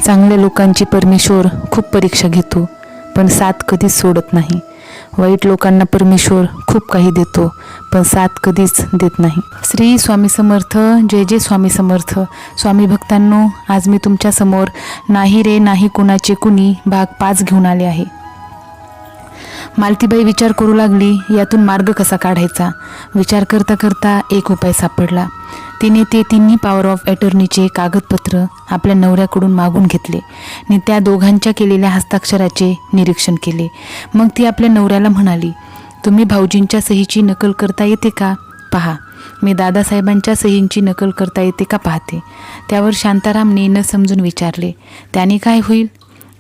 चांगल्या लोकांची परमेश्वर खूप परीक्षा घेतो, पण साथ कधीच सोडत नाही. वाईट लोकांना परमेश्वर खूप काही देतो, पण साथ कधीच देत नाही. श्री स्वामी समर्थ. जय जय स्वामी समर्थ. स्वामी भक्तांनो, आज मी तुमच्यासमोर नाही रे नाही कुणाचे कुणी भाग 5 घेऊन आले आहे. मालतीबाई विचार करू लागली, यातून मार्ग कसा काढायचा. विचार करता करता एक उपाय सापडला. तिने ते तिन्ही पॉवर ऑफ अटर्नीचे कागदपत्र आपल्या नवऱ्याकडून मागून घेतले आणि त्या दोघांच्या केलेल्या हस्ताक्षराचे निरीक्षण केले. मग ती आपल्या नवऱ्याला म्हणाली, तुम्ही भाऊजींच्या सहीची नकल करता येते का पहा. मी दादासाहेबांच्या सहींची नकल करता येते का पाहते. त्यावर शांतारामने न समजून विचारले, त्याने काय होईल.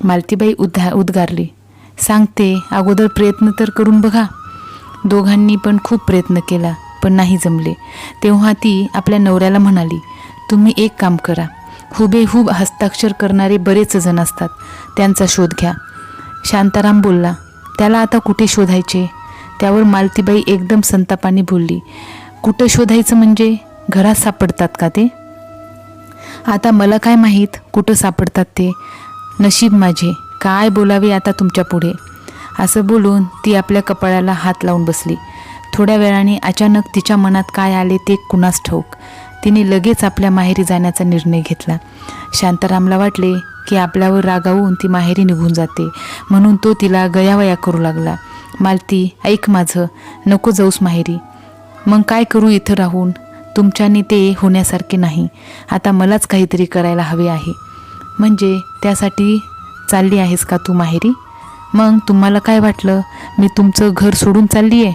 मालतीबाई उद्गारली, सांगते, अगोदर प्रयत्न तर करून बघा. दोघांनी पण खूप प्रयत्न केला, पण नाही जमले. तेव्हा ती आपल्या नवऱ्याला म्हणाली, तुम्ही एक काम करा, हुबेहूब हस्ताक्षर करणारे बरेच जण असतात, त्यांचा शोध घ्या. शांताराम बोलला, त्याला आता कुठे शोधायचे. त्यावर मालतीबाई एकदम संतापाने बोलली, कुठं शोधायचं म्हणजे घरात सापडतात का ते. आता मला काय माहीत कुठं सापडतात ते. नशीब माझे, काय बोलावे आता तुमच्या पुढे. असं बोलून ती आपल्या कपाळाला हात लावून बसली. थोड्या वेळाने अचानक तिच्या मनात काय आले ते कुणास ठाऊक. तिने लगेच आपल्या माहेरी जाण्याचा निर्णय घेतला. शांतारामला वाटले की आपल्यावर रागावून ती माहेरी निघून जाते, म्हणून तो तिला गयावया करू लागला. मालती, ऐक माझं, नको जाऊस माहेरी. मग काय करू इथं राहून. तुमच्याने ते होण्यासारखे नाही. आता मलाच काहीतरी करायला हवे आहे. म्हणजे त्यासाठी चालली आहेस का तू माहेरी. मग तुम्हाला काय वाटलं मी तुमचं घर सोडून चालली आहे.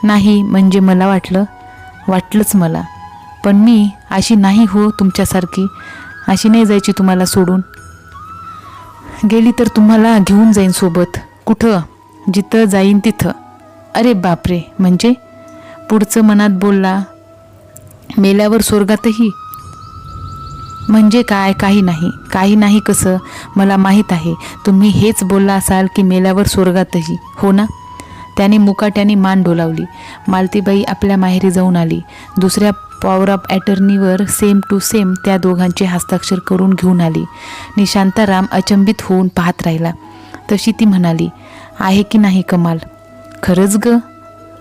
नाही म्हणजे मला वाटलंच मला. पण मी अशी नाही हो तुमच्यासारखी. अशी नाही जायची तुम्हाला सोडून. गेली तर तुम्हाला घेऊन जाईन सोबत. कुठं. जिथं जाईन तिथं. अरे बापरे, म्हणजे. पुढचं मनात बोलला, मेल्यावर स्वर्गातही. म्हणजे काय. काही नाही कसं. मला माहीत आहे तुम्ही हेच बोलला असाल की मेल्यावर स्वर्गातही, हो ना. त्याने मुकाट्याने मान डोलावली. मालतीबाई आपल्या माहेरी जाऊन आली. दुसऱ्या पॉवर ऑफ अटर्नीवर सेम टू सेम त्या दोघांचे हस्ताक्षर करून घेऊन आली. आणि शांताराम अचंबित होऊन पाहत राहिला. तशी ती म्हणाली, आहे की नाही कमाल. खरंच ग,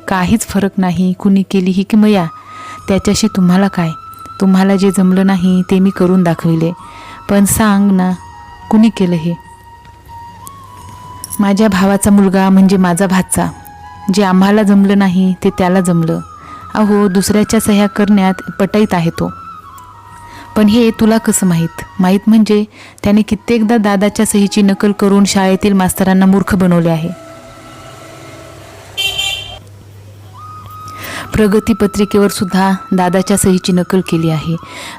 काहीच फरक नाही. कुणी केली ही की मया. त्याच्याशी तुम्हाला काय. तुम्हाला जे जमलं नाही ते मी करून दाखविले. पण सांग ना, कुणी केलं हे. माझ्या भावाचा मुलगा म्हणजे माझा भाचा. जे आम्हाला जमलं नाही ते त्याला जमलं. अहो, दुसऱ्याच्या सह्या करण्यात पटाईत आहे तो. पण हे तुला कसं माहीत म्हणजे त्याने कित्येकदा दादाच्या सहीची नकल करून शाळेतील मास्तरांना मूर्ख बनवले आहे. प्रगती पत्रिकेवर सुद्धा दादाच्या सहीची नकल केली आहे.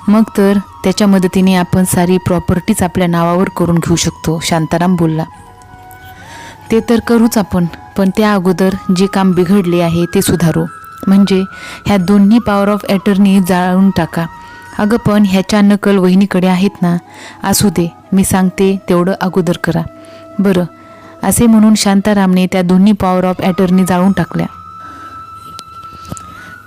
मग तर त्याच्या मदतीने आपण सारी प्रॉपर्टीज आपल्या नावावर करून घेऊ शकतो. शांताराम बोलला, ते तर करूच आपण, पण त्या अगोदर जे काम बिघडले आहे ते सुधारू. म्हणजे ह्या दोन्ही पॉवर ऑफ अटर्नी जाळून टाका. अगं पण ह्याच्या नकल वहिनीकडे आहेत ना. असू दे, मी सांगते तेवढं अगोदर करा. बरं. असे म्हणून शांतारामने त्या दोन्ही पॉवर ऑफ अटर्नी जाळून टाकल्या.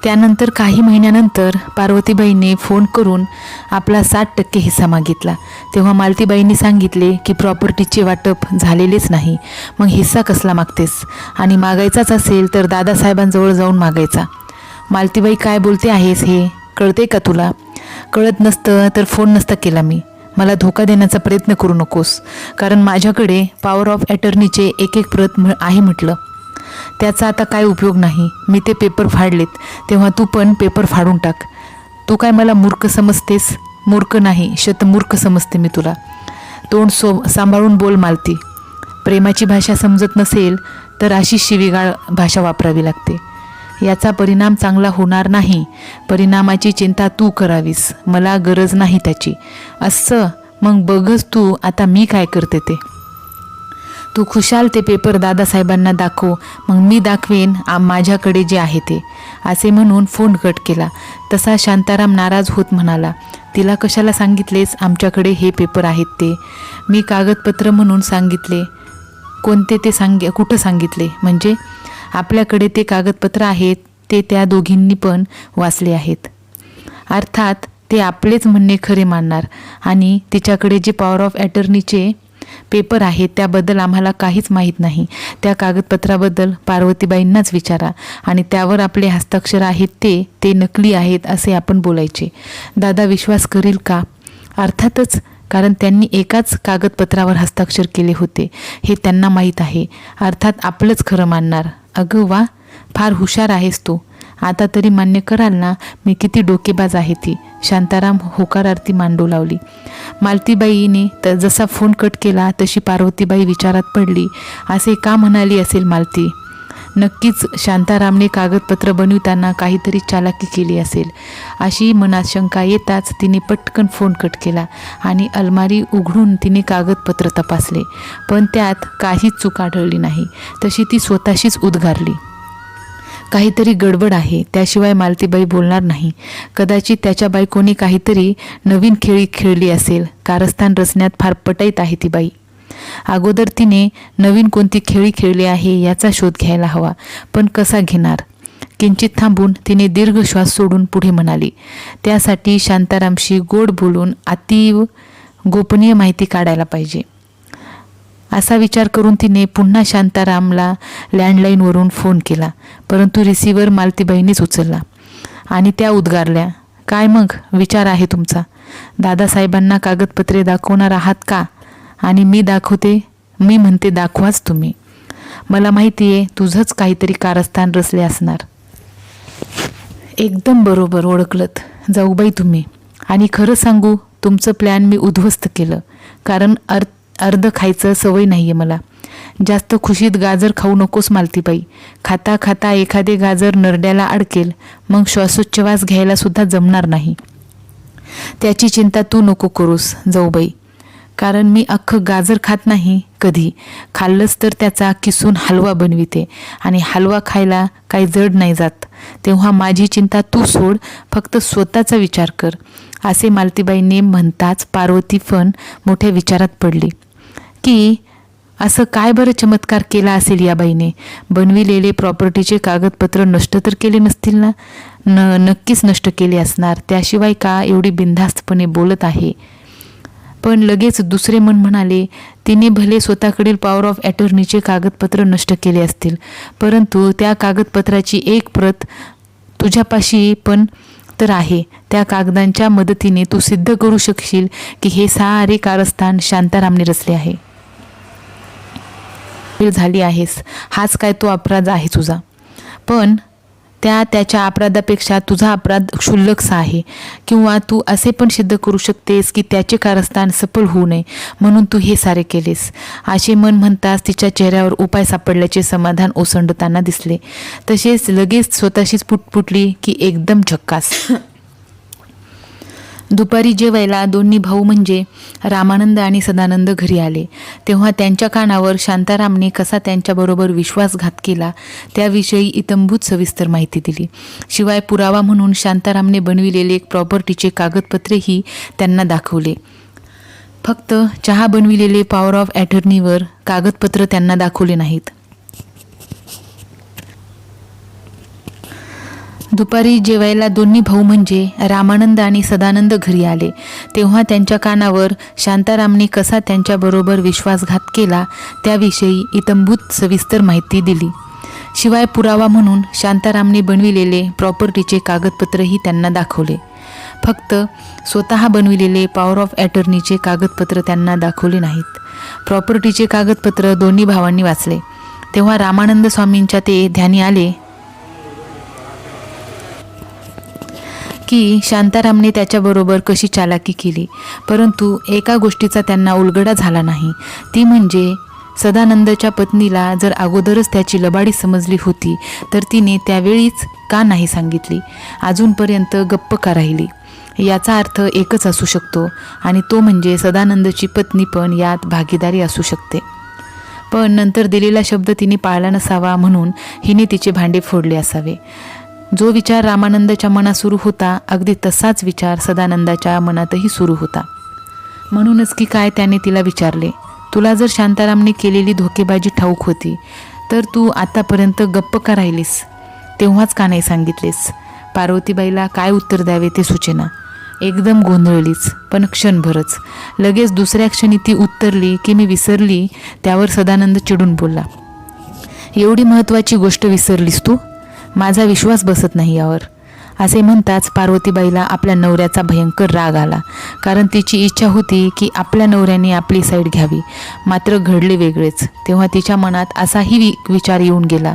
त्यानंतर काही महिन्यानंतर पार्वतीबाईंनी फोन करून आपला 60% हिस्सा मागितला. तेव्हा मालतीबाईंनी सांगितले की प्रॉपर्टीचे वाटप झालेलेच नाही, मग हिस्सा कसला मागतेस. आणि मागायचाच असेल तर दादासाहेबांजवळ जाऊन मागायचा. मालतीबाई, काय बोलते आहेस हे कळते का तुला. कळत नसतं तर फोन नसता केला मी. मला धोका देण्याचा प्रयत्न करू नकोस, कारण माझ्याकडे पॉवर ऑफ अटर्नीचे एक प्रत आहे म्हटलं. त्याचा आता काय उपयोग नाही. मी ते पेपर फाडलेत. तेव्हा तू पण पेपर फाडून टाक. तू काय मला मूर्ख समजतेस. मूर्ख नाही, शतमूर्ख समजते मी तुला. तोंड सांभाळून बोल मालती. प्रेमाची भाषा समजत नसेल तर अशी शिवीगाळ भाषा वापरावी लागते. याचा परिणाम चांगला होणार नाही. परिणामाची चिंता तू करावीस, मला गरज नाही त्याची. असं मग बघच तू आता मी काय करते ते. तू खुशाल ते पेपर दादासाहेबांना दाखव, मग मी दाखवेन माझ्याकडे जे आहे ते. असे म्हणून फोन कट केला. तसा शांताराम नाराज होत म्हणाला, तिला कशाला सांगितलेस आमच्याकडे हे पेपर आहेत ते. मी कागदपत्र म्हणून सांगितले. कोणते ते कुठं सांगितले. म्हणजे आपल्याकडे ते कागदपत्र आहेत ते त्या दोघींनी पण वाचले आहेत. अर्थात ते आपलेच म्हणणे खरे मानणार आणि तिच्याकडे जे पॉवर ऑफ अटर्नीचे पेपर आहेत त्याबद्दल आम्हाला काहीच माहीत नाही. त्या कागदपत्राबद्दल पार्वतीबाईंनाच विचारा आणि त्यावर आपले हस्ताक्षर आहेत ते नकली आहेत असे आपण बोलायचे. दादा विश्वास करील का? अर्थातच, कारण त्यांनी एकाच कागदपत्रावर हस्ताक्षर केले होते हे त्यांना माहीत आहे. अर्थात आपलंच खरं मानणार. अगं वा, फार हुशार आहेस तू. आता तरी मान्य कराल ना मी किती डोकेबाज आहे ती. शांताराम होकारार्थी मांडू लावली. मालतीबाईने तर जसा फोन कट केला तशी पार्वतीबाई विचारात पडली. असे का म्हणाली असेल मालती? नक्कीच शांतारामने कागदपत्र बनविताना काहीतरी चालाकी केली असेल अशी मनात शंका येताच तिने पटकन फोन कट केला आणि अलमारी उघडून तिने कागदपत्र तपासले. पण त्यात काहीच चूक आढळली नाही. तशी ती स्वतःशीच उद्गारली, काहीतरी गडबड आहे. त्याशिवाय मालतीबाई बोलणार नाही. कदाचित त्याच्या बायकोने काहीतरी नवीन खेळी खेळली असेल. कारस्थान रचण्यात फार पटाईत आहे ती बाई. अगोदर तिने नवीन कोणती खेळी खेळली आहे याचा शोध घ्यायला हवा. पण कसा घेणार? किंचित थांबून तिने दीर्घ श्वास सोडून पुढे म्हणाली, त्यासाठी शांतारामशी गोड बोलून अतीव गोपनीय माहिती काढायला पाहिजे. असा विचार करून तिने पुन्हा शांतारामला लँडलाईनवरून फोन केला. परंतु रिसिव्हर मालतीबाईंनीच उचलला आणि त्या उद्गारल्या, काय मग विचार आहे तुमचा? दादासाहेबांना कागदपत्रे दाखवणार आहात का? आणि मी दाखवते? मी म्हणते दाखवाच तुम्ही. मला माहिती आहे तुझंच काहीतरी कारस्थान रचले असणार. एकदम बरोबर ओळखलत जाऊबाई तुम्ही. आणि खरं सांगू, तुमचं प्लॅन मी उद्ध्वस्त केलं. कारण अर्ध खायचं सवय नाही आहे मला. जास्त खुशीत गाजर खाऊ नकोस मालतीबाई. खाता खाता एखादे गाजर नरड्याला अडकेल, मग श्वासोच्छवास घ्यायला सुद्धा जमणार नाही. त्याची चिंता तू नको करूस जाऊबाई. कारण मी अख्खं गाजर खात नाही कधी. खाल्लंच तर त्याचा किसून हलवा बनविते आणि हलवा खायला काही जड नाही जात. तेव्हा माझी चिंता तू सोड, फक्त स्वतःचा विचार कर. असे मालतीबाईंनी म्हणताच पार्वती पण मोठ्या विचारात पडली की असं काय बरं चमत्कार केला असेल या बाईने. बनविलेले प्रॉपर्टीचे कागदपत्र नष्ट तर केले नसतील ना? नक्कीच नष्ट केले असणार. त्याशिवाय का एवढी बिनधास्तपणे बोलत आहे? पण लगेच दुसरे मन म्हणाले, तिने भले स्वतःकडील पॉवर ऑफ अटर्नीचे कागदपत्र नष्ट केले असतील, परंतु त्या कागदपत्राची एक प्रत तुझ्यापाशी पण तर आहे. त्या कागदांच्या मदतीने तू सिद्ध करू शकशील की हे सारे कारस्थान शांतारामने रचले आहे. झाली आहेस, हाच काय तो अपराध आहे तुझा. पण त्याच्या अपराधापेक्षा तुझा अपराध क्षुल्लकसा आहे. किंवा तू असे पण सिद्ध करू शकतेस की त्याचे कारस्थान सफल होऊ नये म्हणून तू हे सारे केलेस. असे मन म्हणताच तिच्या चेहऱ्यावर उपाय सापडल्याचे समाधान ओसंडताना दिसले. तसेच लगेच स्वतःशीच पुटपुटली की एकदम झक्कास. दुपारी जेवायला दोन्ही भाऊ म्हणजे रामानंद आणि सदानंद घरी आले. तेव्हा त्यांच्या कानावर शांतारामने कसा त्यांच्याबरोबर विश्वासघात केला त्याविषयी इत्थंभूत सविस्तर माहिती दिली. शिवाय पुरावा म्हणून शांतारामने बनविलेले प्रॉपर्टीचे कागदपत्रेही त्यांना दाखवले. फक्त चहा बनविलेले पॉवर ऑफ अटर्नीवर कागदपत्र त्यांना दाखवले नाहीत. दुपारी जेवायला दोन्ही भाऊ म्हणजे रामानंद आणि सदानंद घरी आले. तेव्हा त्यांच्या कानावर शांतारामने कसा त्यांच्याबरोबर विश्वासघात केला त्याविषयी इत्थंभूत सविस्तर माहिती दिली. शिवाय पुरावा म्हणून शांतारामने बनविलेले प्रॉपर्टीचे कागदपत्रही त्यांना दाखवले. फक्त स्वतः बनविलेले पॉवर ऑफ अटर्नीचे कागदपत्र त्यांना दाखवले नाहीत. प्रॉपर्टीचे कागदपत्र दोन्ही भावांनी वाचले. तेव्हा रामानंद स्वामींच्या ते ध्यानी आले की शांतारामने त्याच्याबरोबर कशी चालाकी केली. परंतु एका गोष्टीचा त्यांना उलगडा झाला नाही. ती म्हणजे सदानंदच्या पत्नीला जर अगोदरच त्याची लबाडी समजली होती तर तिने त्यावेळीच का नाही सांगितली. अजूनपर्यंत गप्प का राहिली. याचा अर्थ एकच असू शकतो आणि तो म्हणजे सदानंदची पत्नी पण यात भागीदारी असू शकते. पण नंतर दिलेला शब्द तिने पाळला नसावा म्हणून हिने तिचे भांडे फोडले असावे. जो विचार रामानंदाच्या मनात सुरू होता अगदी तसाच विचार सदानंदाच्या मनातही सुरू होता. म्हणूनच की काय त्याने तिला विचारले, तुला जर शांतारामने केलेली धोकेबाजी ठाऊक होती तर तू आतापर्यंत गप्प का राहिलीस? तेव्हाच का नाही सांगितलेस? पार्वतीबाईला काय उत्तर द्यावे ते सुचेना. एकदम गोंधळलीच, पण क्षणभरच. लगेच दुसऱ्या क्षणी ती उत्तरली की मी विसरली. त्यावर सदानंद चिडून बोलला, एवढी महत्त्वाची गोष्ट विसरलीस तू? माझा विश्वास बसत नाही यावर. असे म्हणताच पार्वतीबाईला आपल्या नवऱ्याचा भयंकर राग आला, कारण तिची इच्छा होती की आपल्या नवऱ्याने आपली साईड घ्यावी. मात्र घडले वेगळेच. तेव्हा तिच्या मनात असाही विचार येऊन गेला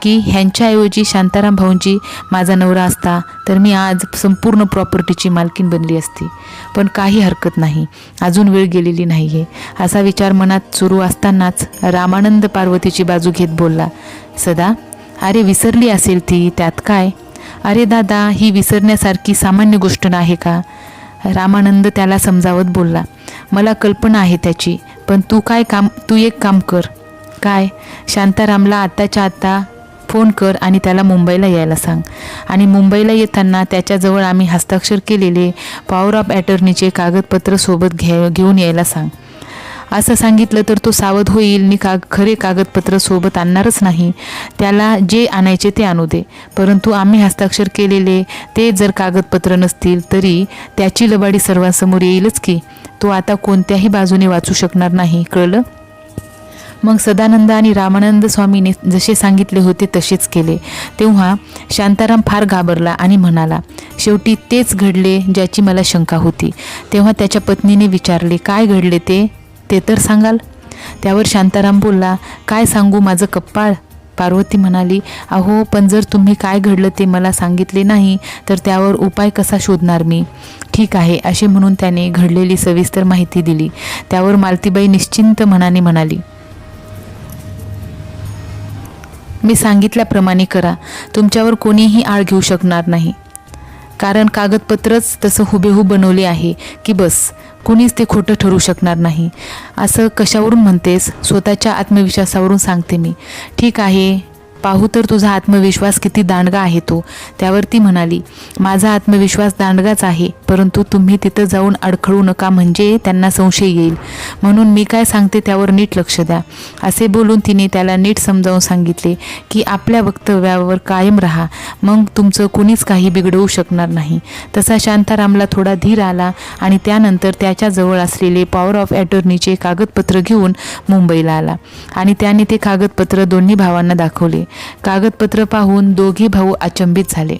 की ह्यांच्याऐवजी शांताराम भाऊंजी माझा नवरा असता तर मी आज संपूर्ण प्रॉपर्टीची मालकीण बनली असती. पण काही हरकत नाही, अजून वेळ गेलेली नाही आहे. असा विचार मनात सुरू असतानाच रामानंद पार्वतीची बाजू घेत बोलला, सदा, अरे विसरली असेल ती, त्यात काय? अरे दादा, ही विसरण्यासारखी सामान्य गोष्ट नाही का? रामानंद त्याला समजावत बोलला, मला कल्पना आहे त्याची, पण तू एक काम कर. काय? शांतारामला आत्ताच्या आत्ता फोन कर आणि त्याला मुंबईला यायला सांग. आणि मुंबईला येताना त्याच्याजवळ आम्ही हस्ताक्षर केलेले पॉवर ऑफ अटर्नीचे कागदपत्र सोबत घेऊन यायला सांग. असं सांगितलं तर तो सावध होईल आणि खरे कागदपत्र सोबत आणणारच नाही. त्याला जे आणायचे ते आणू दे, परंतु आम्ही हस्ताक्षर केलेले ते जर कागदपत्र नसतील तरी त्याची लबाडी सर्वांसमोर येईलच की. तो आता कोणत्याही बाजूने वाचू शकणार नाही, कळलं? मग सदानंद आणि रामानंद स्वामीने जसे सांगितले होते तसेच केले. तेव्हा शांताराम फार घाबरला आणि म्हणाला, शेवटी तेच घडले ज्याची मला शंका होती. तेव्हा त्याच्या पत्नीने विचारले, काय घडले ते तर सांगाल? त्यावर शांताराम बोलला, काय सांगू माझं कप्पाळ. पार्वती म्हणाली, अहो पण जर तुम्ही काय घडलं ते मला सांगितले नाही तर त्यावर उपाय कसा शोधणार मी? ठीक आहे, असे म्हणून त्याने घडलेली सविस्तर माहिती दिली. त्यावर मालतीबाई निश्चिंत मनाने म्हणाली, मी सांगितल्याप्रमाणे करा, तुमच्यावर कोणीही आळ घेऊ शकणार नाही. कारण कागदपत्रच तसं हुबेहूब बनवले आहे की बस, कुणीच ते खोटं ठरू शकणार नाही. असं कशावरून म्हणतेस? स्वतःच्या आत्मविश्वासावरून सांगते मी. ठीक आहे, पाहू तर तुझा आत्मविश्वास किती दांडगा आहे तो. त्यावर ती म्हणाली, माझा आत्मविश्वास दांडगाच आहे, परंतु तुम्ही तिथं जाऊन अडखळू नका, म्हणजे त्यांना संशय येईल. म्हणून मी काय सांगते त्यावर नीट लक्ष द्या. असे बोलून तिने त्याला नीट समजावून सांगितले की आपल्या वक्तव्यावर कायम राहा, मग तुमचं कुणीच काही बिघडवू शकणार नाही. तसा शांतारामला थोडा धीर आला आणि त्यानंतर त्याच्याजवळ असलेले पॉवर ऑफ अटर्नीचे कागदपत्र घेऊन मुंबईला आला आणि त्याने ते कागदपत्र दोन्ही भावांना दाखवले. कागदपत्र पाहून दोघी भाऊ अचंबित झाले,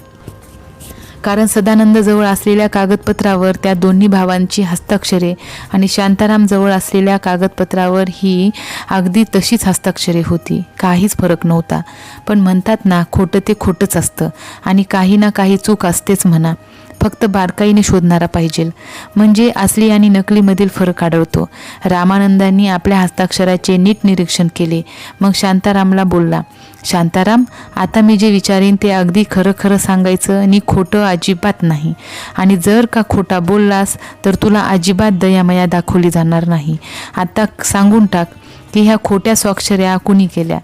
कारण सदानंद जवळ असलेल्या कागदपत्रावर त्या दोन्ही भावांची हस्ताक्षरे आणि शांताराम जवळ असलेल्या कागदपत्रावर ही अगदी तशीच हस्ताक्षरे होती. काहीच फरक नव्हता. पण म्हणतात ना, खोटं ते खोटंच असतं आणि काही ना काही चूक असतेच म्हणा. फक्त बारकाईने शोधणारा पाहिजे, म्हणजे असली आणि नकलीमधील फरक आढळतो. रामानंदांनी आपल्या हस्ताक्षराचे नीट निरीक्षण केले. मग शांतारामला बोलला, शांताराम, आता मी जे विचारेन ते अगदी खरं खरं सांगायचं आणि खोटं अजिबात नाही. आणि जर का खोटा बोललास तर तुला अजिबात दयामया दाखवली जाणार नाही. आता सांगून टाक की ह्या खोट्या स्वाक्षऱ्या कुणी केल्या?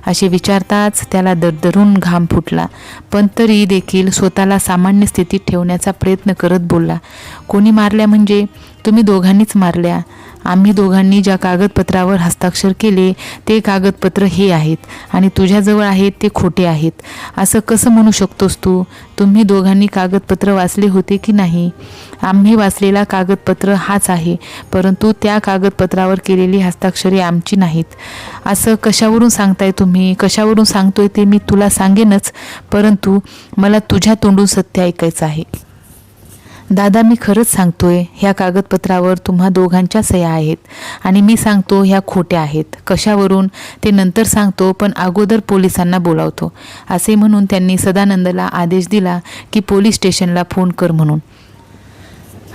असे विचारताच त्याला दरदरून घाम फुटला, पण तरी देखील स्वतःला सामान्य स्थितीत ठेवण्याचा प्रयत्न करत बोलला, कोणी मारल्या म्हणजे? तुम्ही दोघांनीच मारल्या. आम्ही दोघांनी ज्या कागदपत्रावर हस्ताक्षर केले ते कागदपत्र हे आहेत आणि तुझ्याजवळ आहेत ते खोटे आहेत. असं कसं म्हणू शकतोस तू? तुम्ही दोघांनी कागदपत्र वाचले होते की नाही? आम्ही वाचलेला कागदपत्र हाच आहे, परंतु त्या कागदपत्रावर केलेली हस्ताक्षरे आमची नाहीत. असं कशावरून सांगताय तुम्ही? कशावरून सांगतोय ते मी तुला सांगेनच, परंतु मला तुझ्या तोंडून सत्य ऐकायचं आहे. दादा, मी खरंच सांगतोय, ह्या कागदपत्रावर तुम्हा दोघांच्या सह्या आहेत आणि मी सांगतो ह्या खोट्या आहेत. कशावरून ते नंतर सांगतो, पण अगोदर पोलिसांना बोलावतो. असे म्हणून त्यांनी सदानंदला आदेश दिला की पोलीस स्टेशनला फोन कर म्हणून.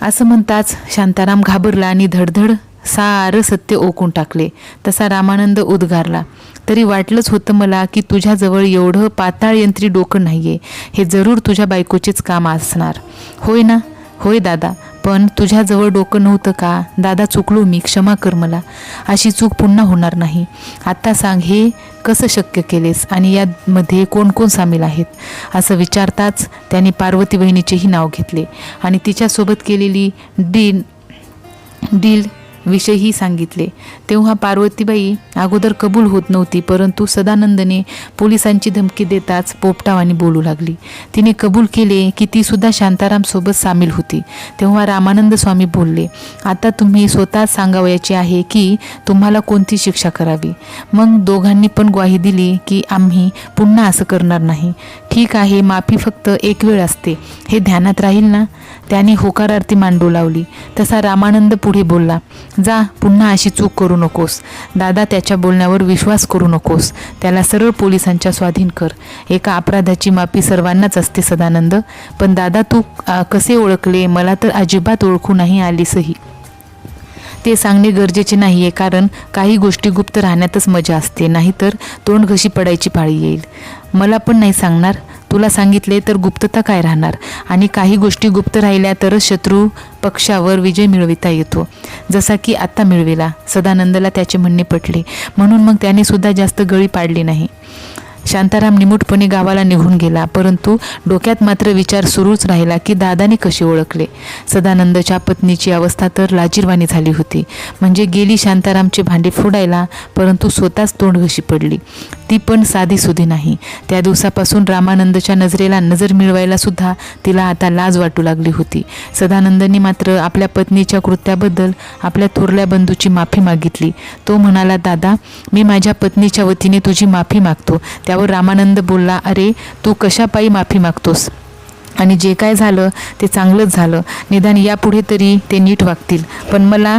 असं म्हणताच शांताराम घाबरला आणि धडधड सारं सत्य ओकून टाकले. तसा रामानंद उद्गारला, तरी वाटलंच होतं मला की तुझ्याजवळ एवढं पाताळयंत्री डोकं नाहीये. हे जरूर तुझ्या बायकोचेच काम असणार. होय ना? होय दादा, पण तुझ्याजवळ डोकं नव्हतं का? दादा, चुकलो मी, क्षमा कर मला. अशी चूक पुन्हा होणार नाही. आता सांग, हे कसं शक्य केलेस आणि यामध्ये कोण कोण सामील आहेत? असं विचारताच त्याने पार्वती बहिणीचेही नाव घेतले आणि तिच्यासोबत केलेली डील विषयही सांगितले. तेव्हा पार्वतीबाई अगोदर कबूल होत नव्हती, परंतु सदानंदने पोलिसांची धमकी देताच पोपटावानी बोलू लागली. तिने कबूल केले की ती सुद्धा शांतारामसोबत सामील होती. तेव्हा रामानंद स्वामी बोलले, आता तुम्ही स्वतःच सांगावयाचे आहे की तुम्हाला कोणती शिक्षा करावी. मग दोघांनी पण ग्वाही दिली की आम्ही पुन्हा असं करणार नाही. ठीक आहे, माफी फक्त एक वेळ असते, हे ध्यानात राहील ना. त्याने होकारार्थी मांडू लावली. तसा रामानंद पुढे बोलला, जा, पुन्हा अशी चूक करू नकोस. दादा, त्याच्या बोलण्यावर विश्वास करू नकोस. त्याला सरळ पोलिसांच्या स्वाधीन कर. एका अपराधाची माफी सर्वांनाच असते सदानंद. पण दादा, तू कसे ओळखले? मला तर अजिबात ओळखू नाही आलीसही. ते सांगणे गरजेचे नाही आहे, कारण काही गोष्टी गुप्त राहण्यातच मजा असते, नाहीतर तोंड घशी पडायची पाळी येईल. मला पण नाही सांगणार. तुला सांगितले तर गुप्तता काय राहणार. आणि काही गोष्टी गुप्त राहिल्या तरच शत्रू पक्षावर विजय मिळविता येतो, जसा की आत्ता मिळविला. सदानंदला त्याचे म्हणणे पटले, म्हणून मग त्याने सुद्धा जास्त गळी पाडली नाही. शांताराम निमूटपणे गावाला निघून गेला, परंतु डोक्यात मात्र विचार सुरूच राहिला की दादाने कसे ओळखले. सदानंदच्या पत्नीची अवस्था तर लाजीरवाणी झाली होती. म्हणजे गेली शांतारामचे भांडे फोडायला, परंतु स्वतःच तोंड घशी पडली, ती पण साधीसुधी नाही. त्या दिवसापासून रामानंदच्या नजरेला नजर मिळवायला सुद्धा तिला आता लाज वाटू लागली होती. सदानंदने मात्र आपल्या पत्नीच्या कृत्याबद्दल आपल्या थोरल्या बंधूची माफी मागितली. तो म्हणाला, दादा, मी माझ्या पत्नीच्या वतीने तुझी माफी मागतो. त्यावर रामानंद बोलला, अरे, तू कशापायी माफी मागतोस? आणि जे काय झालं ते चांगलंच झालं. निदान यापुढे तरी ते नीट वागतील. पण मला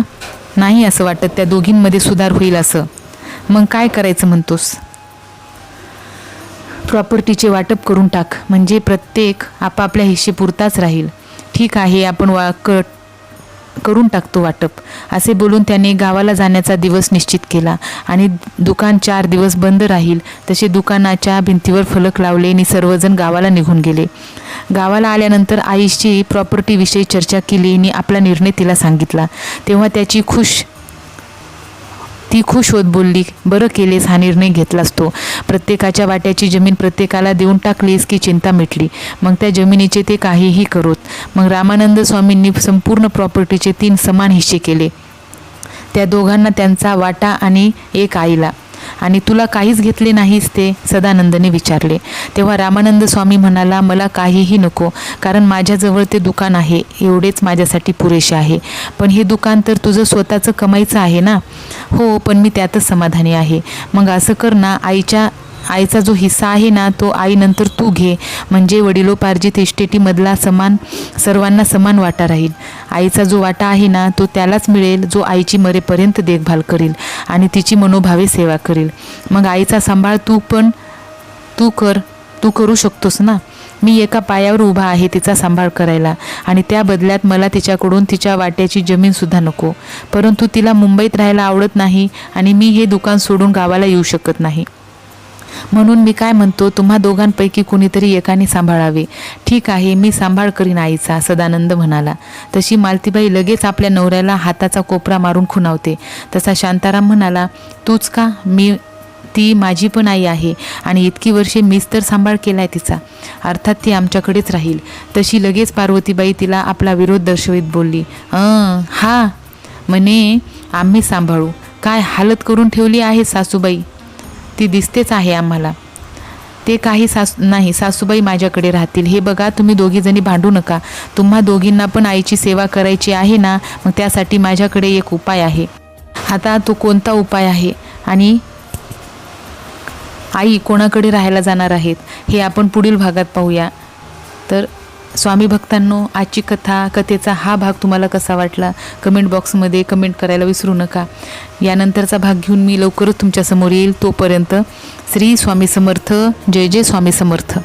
नाही असं वाटत त्या दोघींमध्ये सुधार होईल असं. मग काय करायचं म्हणतोस? प्रॉपर्टीचे वाटप करून टाक, म्हणजे प्रत्येक आपापल्या हिश्शेपुरताच राहील. ठीक आहे, आपण करून टाकतो वाटप. असे बोलून त्याने गावाला जाण्याचा दिवस निश्चित केला. आणि दुकान 4 दिवस बंद राहील तसे दुकानाच्या भिंतीवर फलक लावले आणि सर्वजण गावाला निघून गेले. गावाला आल्यानंतर आईशी प्रॉपर्टीविषयी चर्चा केली आणि आपला निर्णय तिला सांगितला. तेव्हा ती खुश होत बोलली, बरं केलेस, हा निर्णय घेतलास तो. प्रत्येकाच्या वाट्याची जमीन प्रत्येकाला देऊन टाकलीस की चिंता मिटली. मग त्या जमिनीचे ते काहीही करोत. मग रामानंद स्वामींनी संपूर्ण प्रॉपर्टीचे 3 समान हिस्से केले. त्या दोघांना त्यांचा वाटा आणि एक आईला. आणि तुला काहीच घेतले नाहीस ते? सदानंदने विचारले. तेव्हा रामानंद स्वामी म्हणाला, मला काहीही नको, कारण माझ्याजवळ ते दुकान आहे, एवढेच माझ्यासाठी पुरेसे आहे. पण हे दुकान तर तुझं स्वतःचं कमाईचं आहे ना? हो, पण मी त्यातच समाधानी आहे. मग असं कर ना, आईचा जो हिस्सा आहे ना, तो आईनंतर तू घे, म्हणजे वडिलोपार्जित इस्टेटीमधला सर्वांना समान वाटा राहील. आईचा जो वाटा आहे ना, तो त्यालाच मिळेल जो आईची मरेपर्यंत देखभाल करेल आणि तिची मनोभावे सेवा करेल. मग आईचा सांभाळ तू करू शकतोस ना? मी एका पायावर उभा आहे तिचा सांभाळ करायला, आणि त्या बदल्यात मला तिच्याकडून तिच्या वाट्याची जमीनसुद्धा नको. परंतु तिला मुंबईत राहायला आवडत नाही आणि मी हे दुकान सोडून गावाला येऊ शकत नाही. म्हणून मी काय म्हणतो, तुम्हा दोघांपैकी कोणीतरी एकाने सांभाळावे. ठीक आहे, मी सांभाळ करीन आईचा, सदानंद म्हणाला. तशी मालतीबाई लगेच आपल्या नवऱ्याला हाताचा कोपरा मारून खुणावते. तसा शांताराम म्हणाला, तूच का? ती माझी पण आई आहे आणि इतकी वर्षे मीच तर सांभाळ केलाय तिचा. अर्थात ती आमच्याकडेच राहील. तशी लगेच पार्वतीबाई तिला आपला विरोध दर्शवित बोलली, हा म्हणे आम्ही सांभाळू. काय हालत करून ठेवली आहे सासूबाई, ती दिसतेच आहे आम्हाला. ते काही नाही, सासूबाई माझ्याकडे राहतील. हे बघा, तुम्ही दोघीजणी भांडू नका. तुम्हा दोघींना पण आईची सेवा करायची आहे ना, मग त्यासाठी माझ्याकडे एक उपाय आहे. आता तो कोणता उपाय आहे आणि आई कोणाकडे राहायला जाणार आहेत हे आपण पुढील भागात पाहूया. तर स्वामी भक्तांनो, आजची कथेचा हा भाग तुम्हाला कसा वाटला कमेंट बॉक्समध्ये कमेंट करायला विसरू नका. यानंतरचा भाग घेऊन मी लवकरच तुमच्यासमोर येईल. तोपर्यंत श्री स्वामी समर्थ. जय जय स्वामी समर्थ.